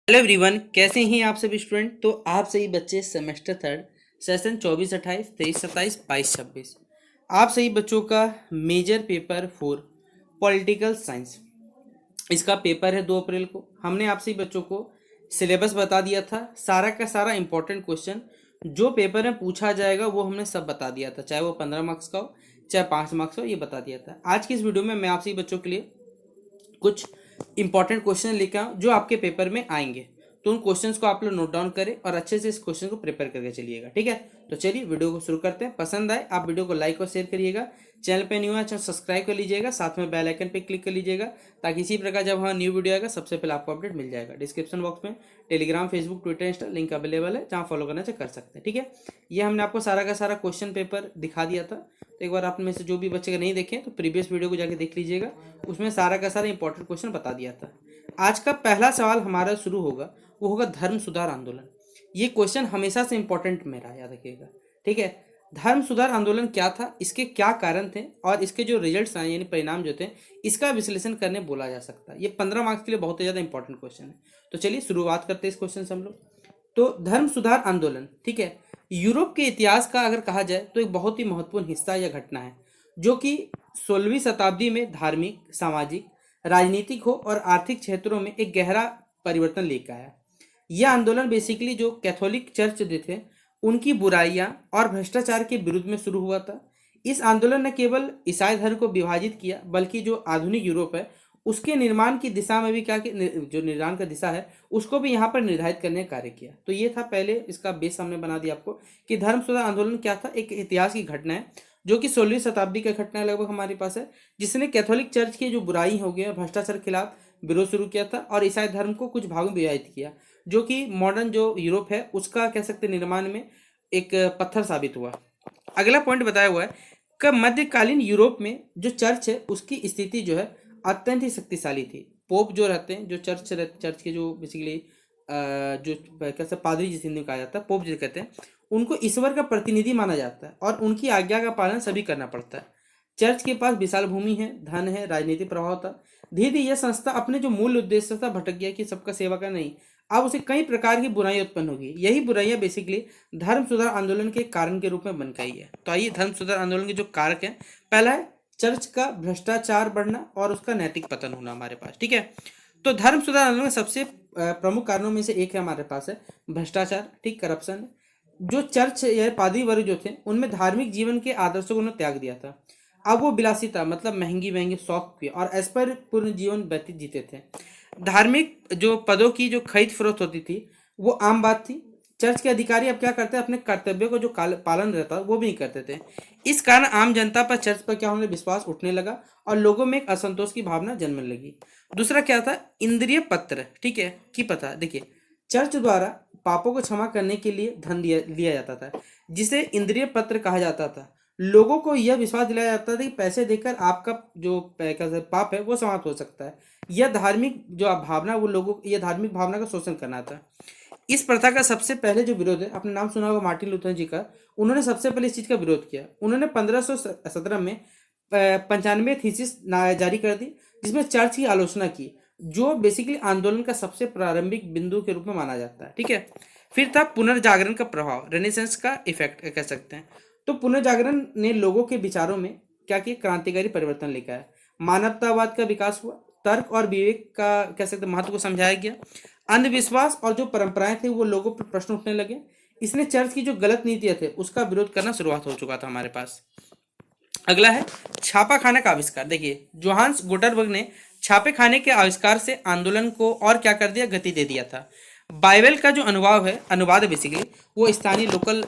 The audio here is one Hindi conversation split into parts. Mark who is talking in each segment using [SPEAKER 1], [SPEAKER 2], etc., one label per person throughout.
[SPEAKER 1] हेलो एवरीवन, कैसे हैं आप सभी स्टूडेंट। तो आप सभी बच्चे सेमेस्टर थर्ड सेशन 24-28, 23-27, 22-26 आप सभी बच्चों का मेजर पेपर 4 पॉलिटिकल साइंस, इसका पेपर है 2 अप्रैल को। हमने आप सभी बच्चों को सिलेबस बता दिया था, सारा का सारा इंपॉर्टेंट क्वेश्चन जो पेपर में पूछा जाएगा वो हमने सब बता दिया था, चाहे वो 15 मार्क्स का हो चाहे 5 मार्क्स का हो, ये बता दिया था। आज की इस वीडियो में मैं आप सभी बच्चों के लिए कुछ इंपॉर्टेंट क्वेश्चन लेकर आऊँ जो आपके पेपर में आएंगे। तो उन क्वेश्चंस को आप लोग नोट डाउन करें और अच्छे से इस क्वेश्चन को प्रिपेयर करके चलिएगा, ठीक है। तो चलिए वीडियो को शुरू करते हैं। पसंद आए आप वीडियो को लाइक और शेयर करिएगा। चैनल पे न्यू है चैनल सब्सक्राइब कर लीजिएगा, साथ में बेल आइकन पे क्लिक कर लीजिएगा ताकि इसी प्रकार जब हमारा न्यू वीडियो आएगा सबसे पहले आपको अपडेट मिल जाएगा। डिस्क्रिप्शन बॉक्स में Telegram, Facebook, Twitter, Insta link available है, जहाँ फॉलो करना चाहिए कर सकते हैं, ठीक है। ये हमने आपको सारा का सारा क्वेश्चन पेपर दिखा दिया था। तो एक बार आप में से जो भी बच्चे नहीं देखें तो प्रीवियस वीडियो को जाके देख लीजिएगा, उसमें सारा का सारा इंपॉर्टेंट क्वेश्चन बता दिया था। आज का पहला सवाल हमारा शुरू होगा, वो होगा धर्म सुधार आंदोलन। ये क्वेश्चन हमेशा से इंपॉर्टेंट मेरा, याद रखिएगा, ठीक है। धर्म सुधार आंदोलन क्या था, इसके क्या कारण थे और इसके जो रिजल्ट्स आए यानी परिणाम जो थे, इसका विश्लेषण करने बोला जा सकता है। ये 15 मार्क्स के लिए बहुत ही ज़्यादा इंपॉर्टेंट क्वेश्चन है। तो चलिए शुरुआत करते हैं इस क्वेश्चन से हम लोग। तो धर्म सुधार आंदोलन, ठीक है, यूरोप के इतिहास का अगर कहा जाए तो एक बहुत ही महत्वपूर्ण हिस्सा या घटना है जो कि 16वीं शताब्दी में धार्मिक, सामाजिक, राजनीतिक हो और आर्थिक क्षेत्रों में एक गहरा परिवर्तन लेकर आया। यह आंदोलन बेसिकली जो कैथोलिक चर्च जो थे उनकी बुराइयां और भ्रष्टाचार के विरुद्ध में शुरू हुआ था। इस आंदोलन ने केवल ईसाई धर्म को विभाजित किया बल्कि जो आधुनिक यूरोप है उसके निर्माण की दिशा में भी क्या कि जो निर्माण का दिशा है उसको भी यहाँ पर निर्धारित करने का कार्य किया। तो ये था पहले इसका बेस हमने बना दिया आपको कि धर्म सुधार आंदोलन क्या था। एक इतिहास की घटना है जो कि 16वीं शताब्दी का घटना लगभग हमारे पास है, जिसने कैथोलिक चर्च की जो बुराई हो गया भ्रष्टाचार के खिलाफ विरोध शुरू किया था और ईसाई धर्म को कुछ भागों में विभाजित किया, जो कि मॉडर्न जो यूरोप है उसका कह सकते निर्माण में एक पत्थर साबित हुआ। अगला पॉइंट बताया हुआ है कि मध्यकालीन यूरोप में जो चर्च है उसकी स्थिति जो है अत्यंत ही शक्तिशाली थी। पोप जो रहते हैं, जो चर्च के जो बेसिकली जो कैसे पादरी जिस हिंदी में कहा जाता है पोप जो कहते हैं, उनको ईश्वर का प्रतिनिधि माना जाता है और उनकी आज्ञा का पालन सभी करना पड़ता है। चर्च के पास विशाल भूमि है, धन है, राजनीतिक प्रभाव था। धीरे धीरे यह संस्था अपने जो मूल उद्देश्य था भटक गया कि सबका सेवा का नहीं, अब उसे कई प्रकार की बुराइयां उत्पन्न होगी। यही बुराइयां बेसिकली धर्म सुधार आंदोलन के कारण के रूप में बन गई है। तो आइए धर्म सुधार आंदोलन के जो कारक हैं, पहला है चर्च का भ्रष्टाचार बढ़ना और उसका नैतिक पतन होना हमारे पास, ठीक है। तो धर्म सुधार आंदोलन में सबसे प्रमुख कारणों में से एक है हमारे पास है भ्रष्टाचार, ठीक, करप्शन। जो चर्च या पादरी वर्ग जो थे उनमें धार्मिक जीवन के आदर्शों को उन्होंने त्याग दिया था। अब वो विलासिता मतलब महंगी महंगी शौक की और ऐश्वर्य पूर्ण जीवन व्यतीत जीते थे। धार्मिक जो पदों की जो खरीद फरोख्त होती थी वो आम बात थी। चर्च के अधिकारी अब क्या करते हैं, अपने कर्तव्यों को जो पालन रहता वो भी नहीं करते थे। इस कारण आम जनता पर चर्च पर क्या होने विश्वास उठने लगा और लोगों में एक असंतोष की भावना जन्मने लगी। दूसरा क्या था, इंद्रिय पत्र, ठीक है, की पता देखिए, चर्च द्वारा पापों को क्षमा करने के लिए धन लिया जाता था जिसे इंद्रिय पत्र कहा जाता था। लोगों को यह विश्वास दिलाया जाता था कि पैसे देकर आपका जो पाप है वो समाप्त हो सकता है। यह धार्मिक जो भावना वो लोगों यह धार्मिक भावना का शोषण करना था। इस प्रथा का सबसे पहले जो विरोध है, आपने नाम सुना होगा मार्टिन लूथर जी का, उन्होंने सबसे पहले इस चीज का विरोध किया। उन्होंने 1517 में 95 थीसिस जारी कर दी जिसमें चर्च की आलोचना की, जो बेसिकली आंदोलन का सबसे प्रारंभिक बिंदु के रूप में माना जाता है, ठीक है। फिर था पुनर्जागरण का प्रभाव, रेनेसेंस का इफेक्ट कह सकते हैं। तो पुनर्जागरण ने लोगों के विचारों में क्या किया, क्रांतिकारी परिवर्तन लेकर आया। मानवतावाद का विकास हुआ, तर्क और विवेक का कह सकते महत्व को समझाया गया। अंधविश्वास और जो परंपराएं थी वो लोगों पर प्रश्न उठने लगे। इसने चर्च की जो गलत नीतियां थे उसका विरोध करना शुरुआत हो चुका था हमारे पास। अगला है छापा खाने का आविष्कार। देखिए, जोहान्स गुटेनबर्ग ने छापे खाने के आविष्कार से आंदोलन को और क्या कर दिया, गति दे दिया था। बाइबल का जो अनुवाद है बेसिकली वो स्थानीय लोकल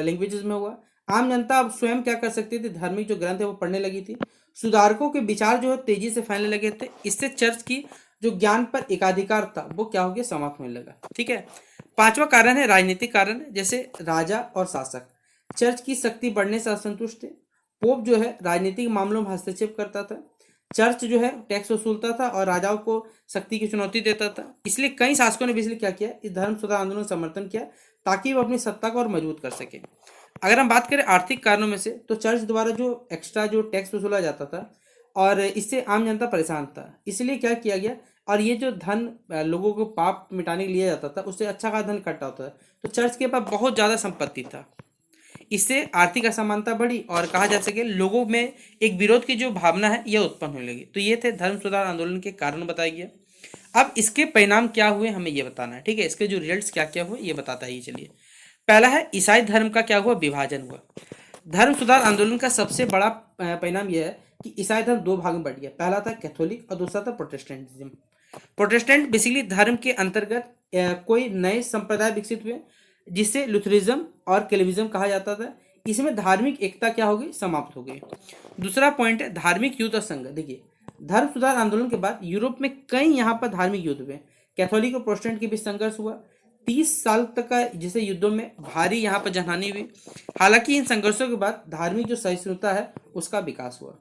[SPEAKER 1] लैंग्वेजेस में हुआ। आम जनता अब स्वयं क्या कर सकती थी, धार्मिक जो ग्रंथ है वो पढ़ने लगी थी। सुधारकों के विचार जो है तेजी से फैलने लगे थे। इससे चर्च की जो ज्ञान पर एकाधिकार था वो क्या हो गया, समाप्त होने लगा, ठीक है। पांचवा कारण है राजनीतिक कारण, जैसे राजा और शासक चर्च की शक्ति बढ़ने से असंतुष्ट थे। पोप जो है राजनीतिक मामलों में हस्तक्षेप करता था। चर्च जो है टैक्स वसूलता था और राजाओं को शक्ति की चुनौती देता था। इसलिए कई शासकों ने भी इसलिए क्या किया, इस धर्म सुधार आंदोलन का समर्थन किया ताकि वो अपनी सत्ता को और मजबूत कर सके। अगर हम बात करें आर्थिक कारणों में से, तो चर्च द्वारा जो एक्स्ट्रा जो टैक्स वसूला जाता था और इससे आम जनता परेशान था। इसलिए क्या किया गया, और ये जो धन लोगों को पाप मिटाने के लिए लिया जाता था, उससे अच्छा खासा धन इकट्ठा होता था। तो चर्च के पास बहुत ज़्यादा संपत्ति था। इससे आर्थिक असमानता बढ़ी और कहा जा सके लोगों में एक विरोध की जो भावना है यह उत्पन्न होने लगी। तो ये थे धर्म सुधार आंदोलन के कारण बताया गया। अब इसके परिणाम क्या हुए हमें ये बताना है, ठीक है। इसके जो रिजल्ट्स क्या क्या हुए ये बताता है ये। चलिए, पहला है ईसाई धर्म का क्या हुआ, विभाजन हुआ। धर्म सुधार आंदोलन का सबसे बड़ा परिणाम यह है कि ईसाई धर्म दो भाग में बढ़ गया। पहला था कैथोलिक और दूसरा था प्रोटेस्टेंटिज्म। प्रोटेस्टेंट बेसिकली धर्म के अंतर्गत कोई नए संप्रदाय विकसित हुए जिसे लुथरिज्म और कैल्विज्म कहा जाता था। इसमें धार्मिक एकता क्या हो गई, समाप्त हो गई। दूसरा पॉइंट है धार्मिक युद्ध और संघर्ष। देखिए, धर्म सुधार आंदोलन के बाद यूरोप में कई यहाँ पर धार्मिक युद्ध हुए। कैथोलिक और प्रोटेस्टेंट के बीच संघर्ष हुआ। 30 साल तक का जिसे युद्धों में भारी यहाँ पर जनहानि हुई। हालांकि इन संघर्षों के बाद धार्मिक जो सहिष्णुता है उसका विकास हुआ।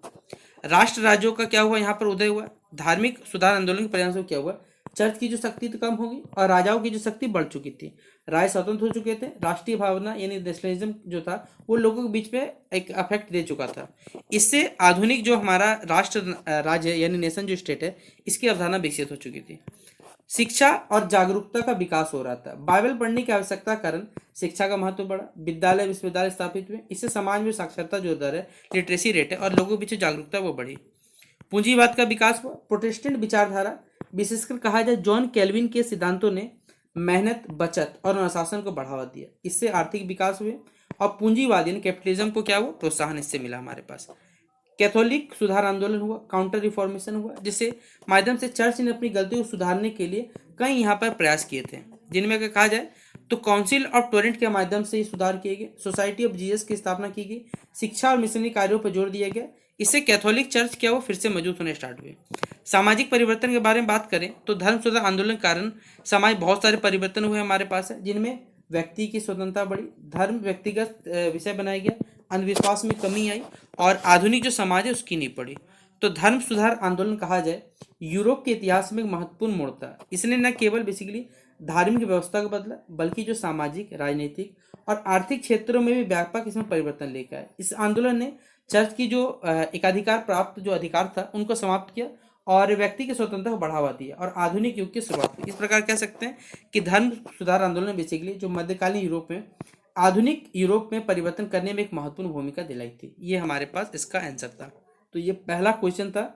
[SPEAKER 1] राष्ट्र राज्यों का क्या हुआ, यहाँ पर उदय हुआ। धार्मिक सुधार आंदोलन के परिणाम से क्या हुआ, चर्च की जो शक्ति तो कम हो गई और राजाओं की जो शक्ति बढ़ चुकी थी। राय स्वतंत्र हो चुके थे। राष्ट्रीय भावना यानी नेशनलिज्म जो था वो लोगों के बीच में एक अफेक्ट दे चुका था। इससे आधुनिक जो हमारा राष्ट्र राज्य यानी नेशन जो स्टेट है इसकी अवधारणा विकसित हो चुकी थी। शिक्षा और जागरूकता का विकास हो रहा था। बाइबल पढ़ने की आवश्यकता कारण शिक्षा का महत्व बढ़ा। विद्यालय विश्वविद्यालय स्थापित हुए। इससे समाज में साक्षरता जो दर है, लिटरेसी रेट है और लोगों के बीच जागरूकता वो बढ़ी। पूंजीवाद का विकास हुआ। प्रोटेस्टेंट विचारधारा विशेषकर कहा जाए जॉन कैल्विन के सिद्धांतों ने मेहनत, बचत और अनुशासन को बढ़ावा दिया। इससे आर्थिक विकास हुए और पूंजीवाद यानी कैपिटलिज्म को क्या हुआ, प्रोत्साहन इससे मिला हमारे पास। कैथोलिक सुधार आंदोलन हुआ, काउंटर रिफॉर्मेशन हुआ, जिससे माध्यम से चर्च ने अपनी गलतियों को सुधारने के लिए कई यहाँ पर प्रयास किए थे, जिनमें अगर कहा जाए तो काउंसिल ऑफ टोरेंट के माध्यम से ही सुधार किए गए। सोसाइटी ऑफ जीसस की स्थापना की गई। शिक्षा और मिशनरी कार्यों पर जोर दिया गया। इससे कैथोलिक चर्च क्या वो फिर से मजबूत होने स्टार्ट हुए। सामाजिक परिवर्तन के बारे में बात करें तो धर्म सुधार आंदोलन के कारण समाज बहुत सारे परिवर्तन हुए हमारे पास है, जिनमें व्यक्ति की स्वतंत्रता बढ़ी, धर्म व्यक्तिगत विषय बनाया गया, अंधविश्वास में कमी आई और आधुनिक जो समाज है उसकी नींव पड़ी। तो धर्म सुधार आंदोलन कहा जाए यूरोप के इतिहास में एक महत्वपूर्ण मोड़ था। इसने न केवल बेसिकली धार्मिक व्यवस्था को बदला बल्कि जो सामाजिक, राजनीतिक और आर्थिक क्षेत्रों में भी व्यापक इसमें परिवर्तन लेकर आया। इस आंदोलन ने चर्च की जो एकाधिकार प्राप्त जो अधिकार था उनको समाप्त किया और व्यक्ति की स्वतंत्रता को बढ़ावा दिया और आधुनिक युग की शुरुआत की। इस प्रकार कह सकते हैं कि धर्म सुधार आंदोलन बेसिकली जो मध्यकालीन यूरोप में, आधुनिक यूरोप में परिवर्तन करने में एक महत्वपूर्ण भूमिका दिलाई थी। ये हमारे पास इसका आंसर था। तो ये पहला क्वेश्चन था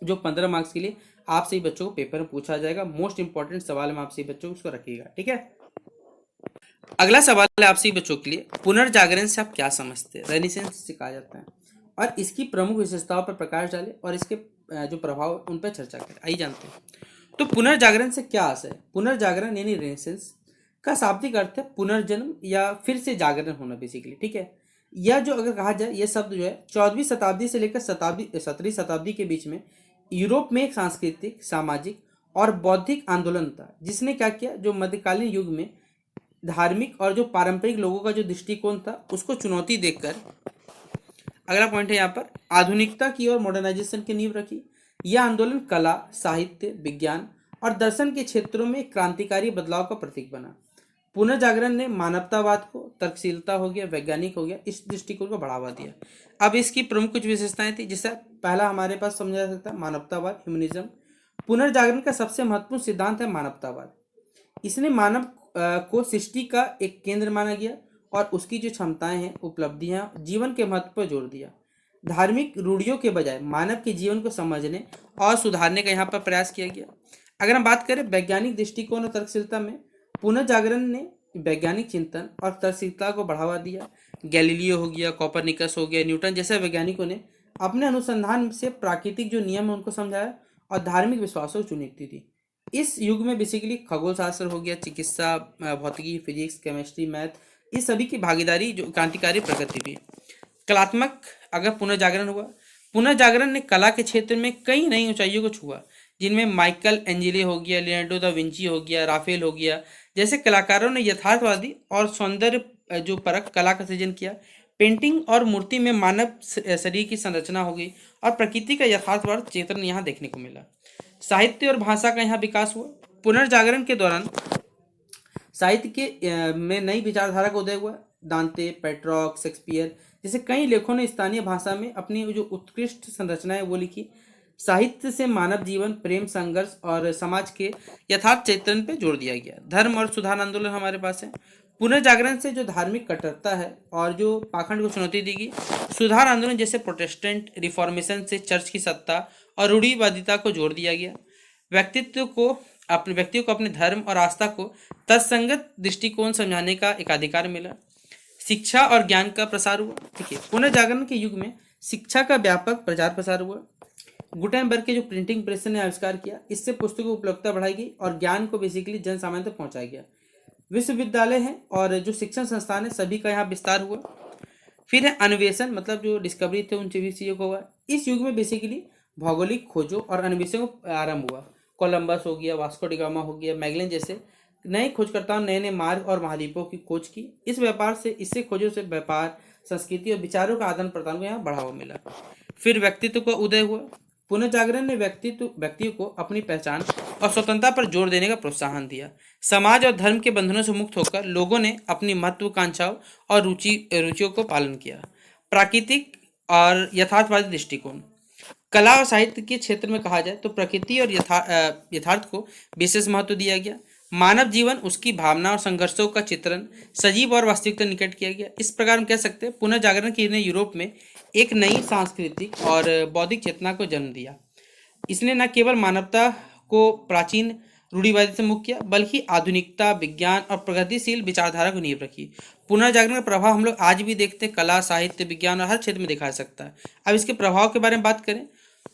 [SPEAKER 1] जो 15 मार्क्स के लिए आपसे ही बच्चों को पेपर में पूछा जाएगा। मोस्ट इंपॉर्टेंट सवाल में आपसे ही बच्चों को उसको रखिएगा, ठीक है। अगला सवाल है आपसे ही बच्चों के लिए, पुनर्जागरण से आप क्या समझते हैं, रेनिसेंस से कहा जाता है, और इसकी प्रमुख विशेषताओं पर प्रकाश डाले और इसके जो प्रभाव उन पर चर्चा करें। आइए जानते हैं। तो पुनर्जागरण से क्या आशय है। पुनर्जागरण यानी रेनेसेंस का शाब्दिक अर्थ है पुनर्जन्म या फिर से जागरण होना बेसिकली, ठीक है। यह जो अगर कहा जाए यह शब्द जो है 14वीं शताब्दी से लेकर 17वीं शताब्दी के बीच में यूरोप में एक सांस्कृतिक, सामाजिक और बौद्धिक आंदोलन था, जिसने क्या किया, जो मध्यकालीन युग में धार्मिक और जो पारंपरिक लोगों का जो दृष्टिकोण था उसको चुनौती देकर, अगला पॉइंट है यहाँ पर, आधुनिकता की और मॉडर्नाइजेशन की नींव रखी। यह आंदोलन कला, साहित्य, विज्ञान और दर्शन के क्षेत्रों में क्रांतिकारी बदलाव का प्रतीक बना। पुनर्जागरण ने मानवतावाद को, तर्कशीलता हो गया, वैज्ञानिक हो गया, इस दृष्टिकोण को बढ़ावा दिया। अब इसकी प्रमुख कुछ विशेषताएं थी, जिससे पहला हमारे पास समझा जा सकता है मानवतावाद, ह्यूमनिज्म। पुनर्जागरण का सबसे महत्वपूर्ण सिद्धांत है मानवतावाद। इसने मानव को सृष्टि का एक केंद्र माना गया और उसकी जो क्षमताएं हैं, उपलब्धियां, जीवन के महत्व पर जोर दिया। धार्मिक रूढ़ियों के बजाय मानव के जीवन को समझने और सुधारने का यहाँ पर प्रयास किया गया। अगर हम बात करें वैज्ञानिक दृष्टिकोण और तर्कशीलता में, पुनर्जागरण ने वैज्ञानिक चिंतन और तर्कशीलता को बढ़ावा दिया। गैलीलियो हो गया, कोपरनिकस हो गया, न्यूटन जैसे वैज्ञानिकों ने अपने अनुसंधान से प्राकृतिक जो नियम है उनको समझाया और धार्मिक विश्वासों को चुनौती दी। इस युग में बेसिकली खगोल शास्त्र हो गया, चिकित्सा, भौतिकी, फिजिक्स, केमिस्ट्री, मैथ, इस सभी की भागीदारी जो क्रांतिकारी प्रगति हुई। कलात्मक अगर पुनर्जागरण हुआ, पुनर्जागरण ने कला के क्षेत्र में कई नई ऊंचाइयों को छुआ, जिनमें माइकल एंजेले हो गया, लियोनार्डो दा विंची हो गया, राफेल हो गया जैसे कलाकारों ने यथार्थवादी और सौंदर्य जो परख कला का सृजन किया। पेंटिंग और मूर्ति में मानव शरीर की संरचना हो गई और प्रकृति का यथार्थवाद चित्रण यहाँ देखने को मिला। साहित्य और भाषा का यहाँ विकास हुआ। पुनर्जागरण के दौरान साहित्य के में नई विचारधारा का उदय हुआ। दांते, पेट्रॉक, शेक्सपियर जैसे कई लेखकों ने स्थानीय भाषा में अपनी जो उत्कृष्ट संरचनाएं वो लिखी। साहित्य से मानव जीवन, प्रेम, संघर्ष और समाज के यथार्थ चित्रण पे जोर दिया गया। धर्म और सुधार आंदोलन हमारे पास है। पुनर्जागरण से जो धार्मिक कट्टरता है और जो पाखंड को चुनौती दी गई। सुधार आंदोलन जैसे प्रोटेस्टेंट रिफॉर्मेशन से चर्च की सत्ता और रूढ़िवादिता को जोड़ दिया गया। व्यक्तियों को अपने धर्म और आस्था को तत्संगत दृष्टिकोण समझाने का एक अधिकार मिला। शिक्षा और ज्ञान का प्रसार हुआ। देखिए, पुनर्जागरण के युग में शिक्षा का व्यापक प्रचार प्रसार हुआ। गुटेनबर्ग के जो प्रिंटिंग प्रेस ने आविष्कार किया, इससे पुस्तकों की उपलब्धता बढ़ाई गई और ज्ञान को बेसिकली जन सामान्य तक पहुंचाया गया। विश्वविद्यालय हैं और जो शिक्षण संस्थान है सभी का यहाँ विस्तार हुआ। फिर है अन्वेषण, मतलब जो डिस्कवरी थे उन सभी चीज़ों को हुआ। इस युग में बेसिकली भौगोलिक खोजों और अन्वेषणों का आरंभ हुआ। कोलंबस हो गया, वास्को डी गामा हो गया, मैगलन जैसे नए खोजकर्ताओं नए नए मार्ग और महाद्वीपों की खोज की। इस व्यापार से इससे खोजों से व्यापार, संस्कृति और विचारों का आदान प्रदान को यहाँ बढ़ावा मिला। फिर व्यक्तित्व का उदय हुआ। पुनर्जागरण ने व्यक्तियों को अपनी पहचान और स्वतंत्रता पर जोर देने का प्रोत्साहन दिया। समाज और धर्म के बंधनों से मुक्त होकर लोगों ने अपनी महत्वाकांक्षाओं और रुचियों को पालन किया। प्राकृतिक और यथार्थवादी दृष्टिकोण। कला और साहित्य के क्षेत्र में कहा जाए तो प्रकृति और यथार्थ को विशेष महत्व दिया गया। मानव जीवन, उसकी भावना और संघर्षों का चित्रण सजीव और वास्तविकता निकट किया गया। इस प्रकार हम कह सकते हैं पुनर्जागरण की ने यूरोप में एक नई सांस्कृतिक और बौद्धिक चेतना को जन्म दिया। इसने न केवल मानवता को प्राचीन रूढ़िवादी से मुक्त किया, बल्कि आधुनिकता, विज्ञान और प्रगतिशील विचारधारा को नींव रखी। पुनर्जागरण का प्रभाव हम लोग आज भी देखते हैं, कला, साहित्य, विज्ञान और हर क्षेत्र में दिखा सकता है। अब इसके प्रभाव के बारे में बात करें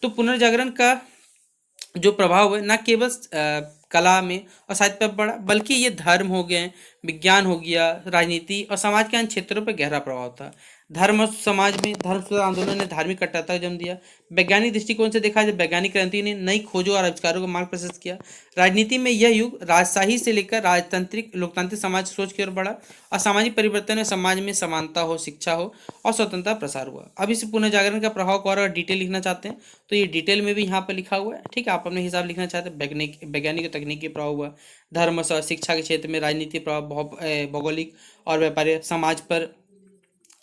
[SPEAKER 1] तो पुनर्जागरण का जो प्रभाव है न केवल कला में और साहित्य पर पड़ा, बल्कि ये धर्म हो गए, विज्ञान हो गया, राजनीति और समाज के अन्य क्षेत्रों पर गहरा प्रभाव था। धर्म और समाज में धर्म सुधार आंदोलन ने धार्मिक कट्टरता को जन्म दिया। वैज्ञानिक दृष्टिकोण से देखा जाए, वैज्ञानिक क्रांति ने नई खोजों और आविष्कारों को मार्ग प्रशस्त किया। राजनीति में यह युग राजशाही से लेकर राजतांत्रिक लोकतांत्रिक समाज सोच की ओर बढ़ा और सामाजिक परिवर्तन में समाज में समानता हो, शिक्षा हो और स्वतंत्रता प्रसार हुआ। अब इस पुनर्जागरण का प्रभाव को और अगर डिटेल लिखना चाहते हैं तो ये डिटेल में भी यहाँ पर लिखा हुआ है। ठीक है, आप अपने हिसाब लिखना चाहते हैं। वैज्ञानिक और तकनीकी प्रभाव हुआ, धर्म और शिक्षा के क्षेत्र में राजनीति प्रभाव, भौगोलिक और व्यापारिक समाज पर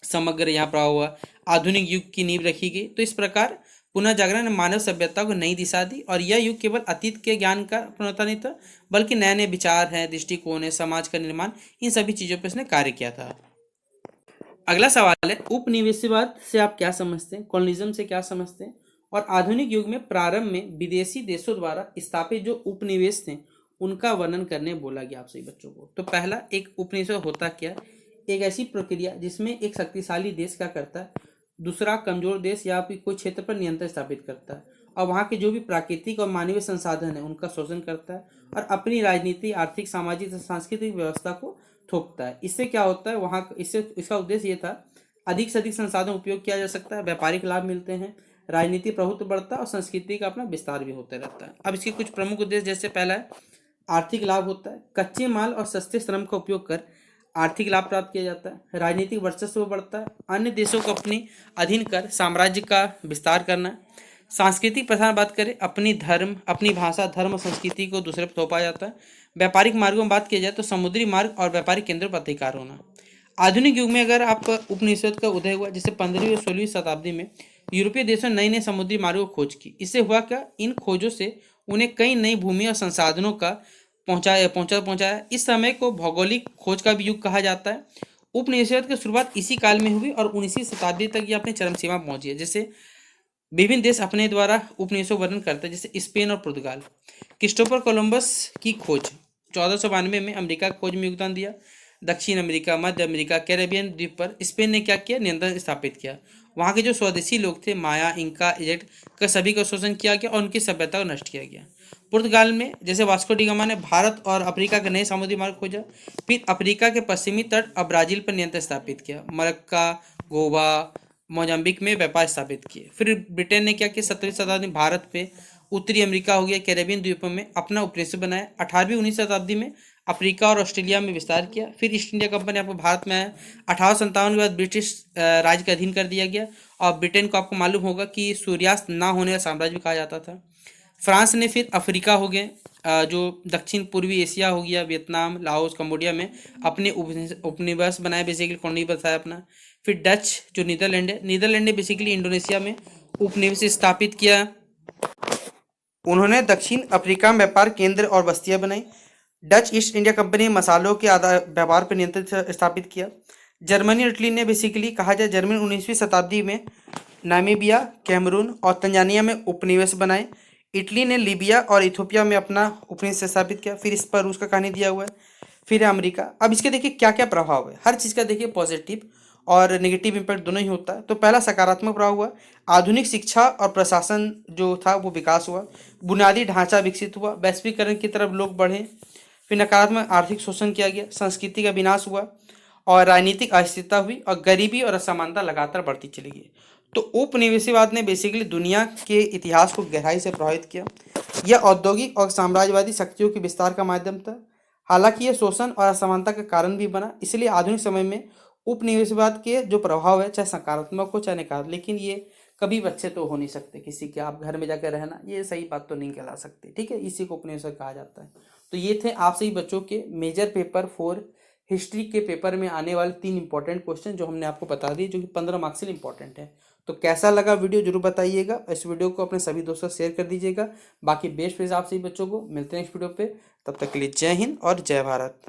[SPEAKER 1] समग्र यहाँ प्रभाव हुआ, आधुनिक युग की नींव रखी गई। तो इस प्रकार पुनर्जागरण ने मानव सभ्यता को नई दिशा दी और यह युग केवल अतीत के ज्ञान का पुनरुत्थान नहीं था, बल्कि नए नए विचार हैं, दृष्टिकोण है, समाज का निर्माण, इन सभी चीजों पर इसने कार्य किया था। अगला सवाल है, उपनिवेशवाद से आप क्या समझते हैं, कॉलोनिज्म से क्या समझते हैं, और आधुनिक युग में प्रारंभ में विदेशी देशों द्वारा स्थापित जो उपनिवेश थे उनका वर्णन करने बोला गया आप सभी बच्चों को। तो पहला, एक उपनिवेश होता क्या, एक ऐसी प्रक्रिया जिसमें एक शक्तिशाली देश क्या करता है, दूसरा कमजोर देश या फिर कोई क्षेत्र पर नियंत्रण स्थापित करता है और वहाँ के जो भी प्राकृतिक और मानवीय संसाधन है उनका शोषण करता है और अपनी राजनीति, आर्थिक, सामाजिक, सांस्कृतिक व्यवस्था को थोपता है। इससे क्या होता है, वहाँ इसका उद्देश्य ये था, अधिक से अधिक संसाधन उपयोग किया जा सकता है, व्यापारिक लाभ मिलते हैं, राजनीति प्रभुत्व बढ़ता है और संस्कृति का अपना विस्तार भी होता रहता है। अब इसके कुछ प्रमुख उद्देश्य, जैसे पहला है आर्थिक लाभ होता है, कच्चे माल और सस्ते श्रम का उपयोग कर आर्थिक लाभ प्राप्त किया जाता है, राजनीतिक वर्चस्व बढ़ता है, अन्य देशों को अपने अधीन कर साम्राज्य का विस्तार करना। सांस्कृतिक प्रधान बात करें, अपनी धर्म, अपनी भाषा, धर्म और संस्कृति को दूसरे पर थोपा जाता है। व्यापारिक मार्गों में बात की जाए तो समुद्री मार्ग और व्यापारिक केंद्रों पर अधिकार होना। आधुनिक युग में अगर आप उपनिवेशवाद का उदय हुआ, जैसे 15वीं और 16वीं शताब्दी में यूरोपीय देशों ने नए नए समुद्री मार्गों की खोज की। इससे हुआ क्या, इन खोजों से उन्हें कई नई भूमि और संसाधनों का पहुंचाया। इस समय को भौगोलिक खोज का भी युग कहा जाता है। उपनिवेशवाद की शुरुआत इसी काल में हुई और 19वीं शताब्दी तक ये अपने चरम सीमा पहुंची है। जैसे विभिन्न देश अपने द्वारा उपनिवेशों का वर्णन करते हैं, जैसे स्पेन और पुर्तगाल। क्रिस्टोफर कोलंबस की खोज 1492 में अमेरिका खोज में योगदान दिया। दक्षिण अमेरिका, मध्य अमेरिका, कैरेबियन द्वीप पर स्पेन ने क्या किया, नियंत्रण स्थापित किया। वहाँ के जो स्वदेशी लोग थे, माया, इंका, इजेक्ट का सभी का शोषण किया गया और उनकी सभ्यता को नष्ट किया गया। पुर्तगाल में जैसे वास्को डी गामा ने भारत और अफ्रीका के नए समुद्री मार्ग खोजा। फिर अफ्रीका के पश्चिमी तट और ब्राजील पर नियंत्रण स्थापित किया। मरक्का, गोवा, मोजाम्बिक में व्यापार स्थापित किए। फिर ब्रिटेन ने क्या किया, 17वीं शताब्दी में भारत पे, उत्तरी अमेरिका हो गया, कैरेबियन द्वीपों में अपना उपनिवेश बनाया। 18वीं 19वीं शताब्दी में अफ्रीका और ऑस्ट्रेलिया में विस्तार किया। फिर ईस्ट इंडिया कंपनी आपको भारत में आया। 1857 के बाद ब्रिटिश राज के अधीन कर दिया गया और ब्रिटेन को आपको मालूम होगा कि सूर्यास्त ना होने का साम्राज्य भी कहा जाता था। फ्रांस ने फिर अफ्रीका हो गए, जो दक्षिण पूर्वी एशिया हो गया, वियतनाम, लाओस, कंबोडिया में अपने उपनिवेश बनाए, बेसिकली कॉलोनी बताया अपना। फिर डच जो नीदरलैंड है, नीदरलैंड ने बेसिकली इंडोनेशिया में उपनिवेश स्थापित किया। उन्होंने दक्षिण अफ्रीका में व्यापार केंद्र और बस्तियां बनाई। डच ईस्ट इंडिया कंपनी ने मसालों के व्यापार पर नियंत्रण स्थापित किया। जर्मनी और इटली ने बेसिकली कहा जाए, जर्मनी 19वीं शताब्दी में नामीबिया, कैमरून और तंजानिया में उपनिवेश बनाए। इटली ने लीबिया और इथोपिया में अपना उपनिवेश स्थापित किया। फिर इस पर रूस का कहानी दिया हुआ है। फिर है अमेरिका। अब इसके देखिए क्या क्या प्रभाव है, हर चीज़ का देखिए पॉजिटिव और नेगेटिव इम्पैक्ट दोनों ही होता है। तो पहला सकारात्मक प्रभाव हुआ, आधुनिक शिक्षा और प्रशासन जो था वो विकास हुआ, बुनियादी ढांचा विकसित हुआ, वैश्वीकरण की तरफ लोग बढ़े। फिर नकारात्मक आर्थिक शोषण किया गया, संस्कृति का विनाश हुआ और राजनीतिक अस्थिरता हुई और गरीबी और असमानता लगातार बढ़ती चली गई। तो उपनिवेशवाद ने बेसिकली दुनिया के इतिहास को गहराई से प्रभावित किया। यह औद्योगिक और साम्राज्यवादी शक्तियों के विस्तार का माध्यम था। हालांकि यह शोषण और असमानता का कारण भी बना। इसलिए आधुनिक समय में उपनिवेशवाद के जो प्रभाव है, चाहे सकारात्मक हो चाहे नकारात्मक, लेकिन ये कभी अच्छे तो हो नहीं सकते। किसी के आप घर में जाकर रहना, ये सही बात तो नहीं कहला सकते, ठीक है। इसी को उपनिवेश कहा जाता है। तो ये थे आप सभी बच्चों के मेजर पेपर 4 हिस्ट्री के पेपर में आने वाले 3 इंपॉर्टेंट क्वेश्चन जो हमने आपको बता दिए, जो कि 15 मार्क्स के लिए इंपॉर्टेंट है। तो कैसा लगा वीडियो जरूर बताइएगा। इस वीडियो को अपने सभी दोस्तों से शेयर कर दीजिएगा। बाकी बेस्ट विशेष आप सभी बच्चों को मिलते हैं नेक्स्ट वीडियो पे। तब तक के लिए जय हिंद और जय भारत।